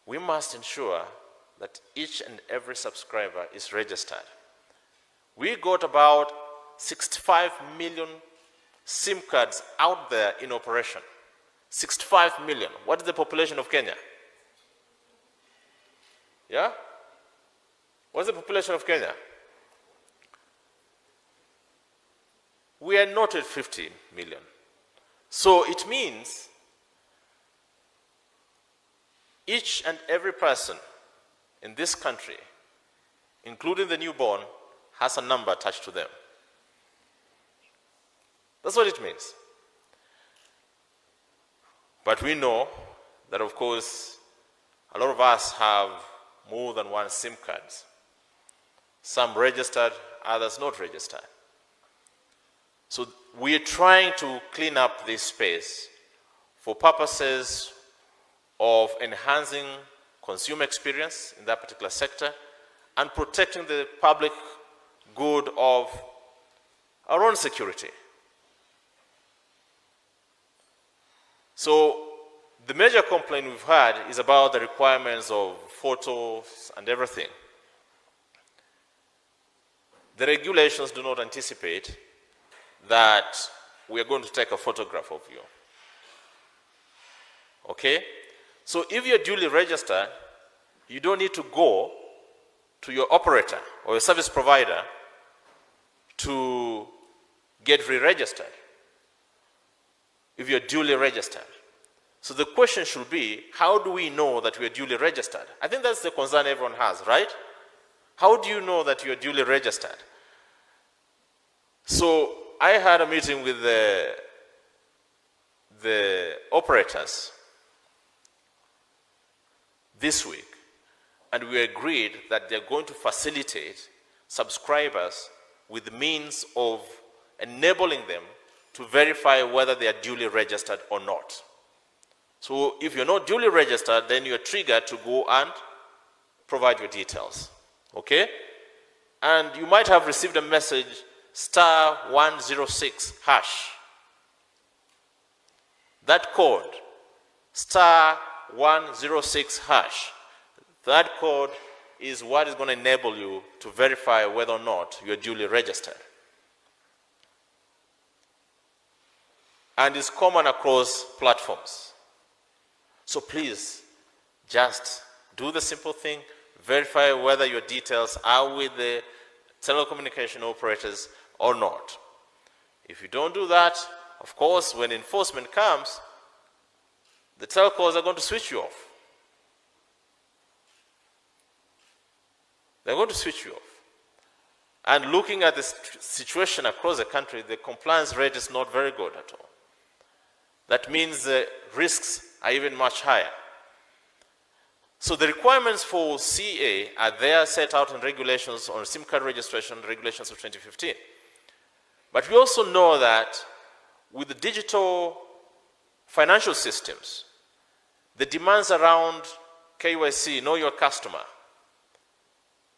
we must ensure that each and every subscriber is registered. We got about 65 million SIM cards out there in operation. 65 million. What is the population of Kenya? Yeah? What's the population of Kenya? We are not at 50 million. So it means each and every person in this country, including the newborn, has a number attached to them. That's what it means. But we know that, of course, a lot of us have more than one SIM card. Some registered, others not registered. So we are trying to clean up this space for purposes of enhancing consumer experience in that particular sector and protecting the public good of our own security. So the major complaint we've had is about the requirements of photos and everything. The regulations do not anticipate that we are going to take a photograph of you. Okay? So if you're duly registered, you don't need to go to your operator or your service provider to get re-registered if you're duly registered. So the question should be, how do we know that we are duly registered? I think that's the concern everyone has, right? How do you know that you are duly registered? So I had a meeting with the operators this week, and we agreed that they're going to facilitate subscribers with the means of enabling them to verify whether they are duly registered or not. So if you're not duly registered, then you're triggered to go and provide your details. Okay? And you might have received a message, *106#. That code, *106#, that code is what is going to enable you to verify whether or not you're duly registered. And it's common across platforms. So please, just do the simple thing, verify whether your details are with the telecommunication operators or not. If you don't do that, of course, when enforcement comes, the telcos are going to switch you off. They're going to switch you off. And looking at the situation across the country, the compliance rate is not very good at all. That means the risks are even much higher. So the requirements for CA are there set out in regulations on SIM card registration, regulations of 2015. But we also know that with the digital financial systems, the demands around KYC, know your customer,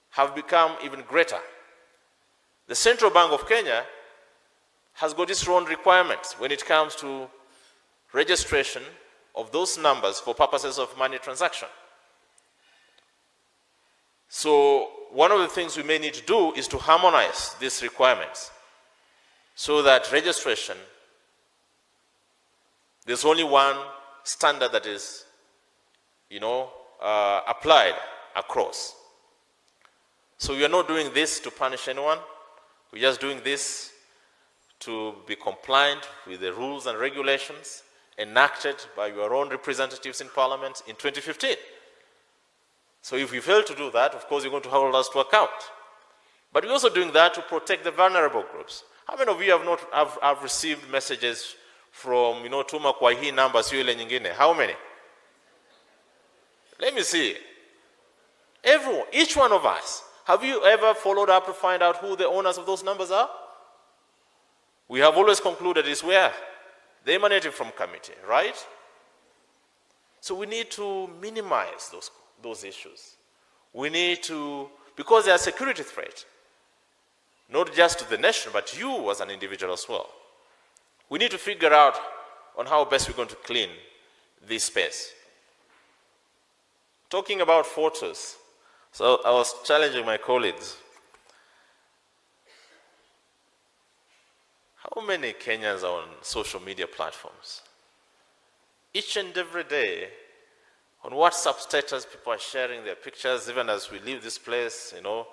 have become even greater. The Central Bank of Kenya has got its own requirements when it comes to registration of those numbers for purposes of money transaction. So one of the things we may need to do is to harmonize these requirements so that registration, there's only one standard that is, applied across. So we are not doing this to punish anyone. We're just doing this to be compliant with the rules and regulations enacted by your own representatives in Parliament in 2015. So if we fail to do that, of course, you're going to hold us to account. But we're also doing that to protect the vulnerable groups. How many of you have received messages from, tuma kwa hii namba sio ile nyingine? How many? Let me see. Everyone, each one of us. Have you ever followed up to find out who the owners of those numbers are? We have always concluded it's where? They emanated from committee, right? So we need to minimize those issues. We need to, because they are a security threat, not just to the nation, but you as an individual as well. We need to figure out on how best we're going to clean this space. Talking about photos, so I was challenging my colleagues. How many Kenyans are on social media platforms? Each and every day, on WhatsApp status, people are sharing their pictures, even as we leave this place, you know.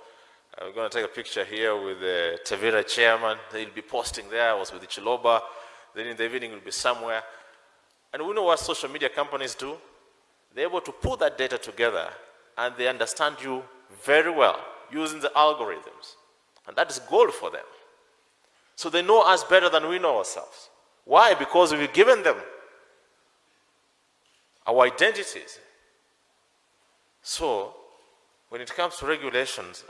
We're going to take a picture here with the Tavira chairman. He'll be posting there. I was with the Chiloba. Then in the evening, we'll be somewhere. And we know what social media companies do. They're able to put that data together, and they understand you very well using the algorithms. And that is gold for them. So they know us better than we know ourselves. Why? Because we've given them our identities. So, when it comes to regulations,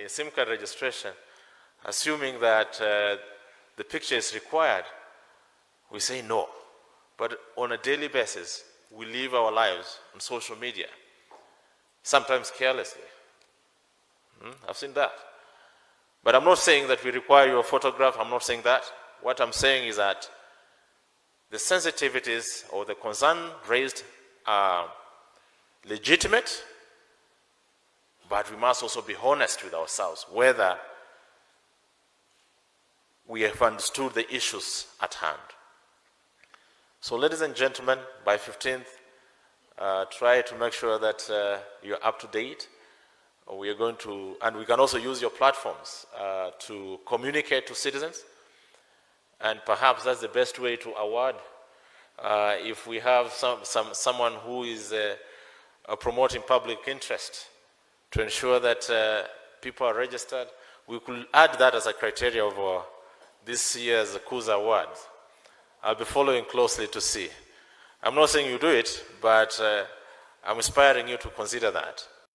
in SIM card registration, assuming that the picture is required, we say no. But on a daily basis, we live our lives on social media, sometimes carelessly. I've seen that. But I'm not saying that we require your photograph. I'm not saying that. What I'm saying is that the sensitivities or the concern raised are legitimate, but we must also be honest with ourselves whether we have understood the issues at hand. So ladies and gentlemen, by 15th, try to make sure that you're up to date. We are going to, and we can also use your platforms to communicate to citizens. And perhaps that's the best way to award. If we have someone who is promoting public interest to ensure that people are registered, we could add that as a criteria of this year's Kuza Awards. I'll be following closely to see. I'm not saying you do it, but I'm inspiring you to consider that.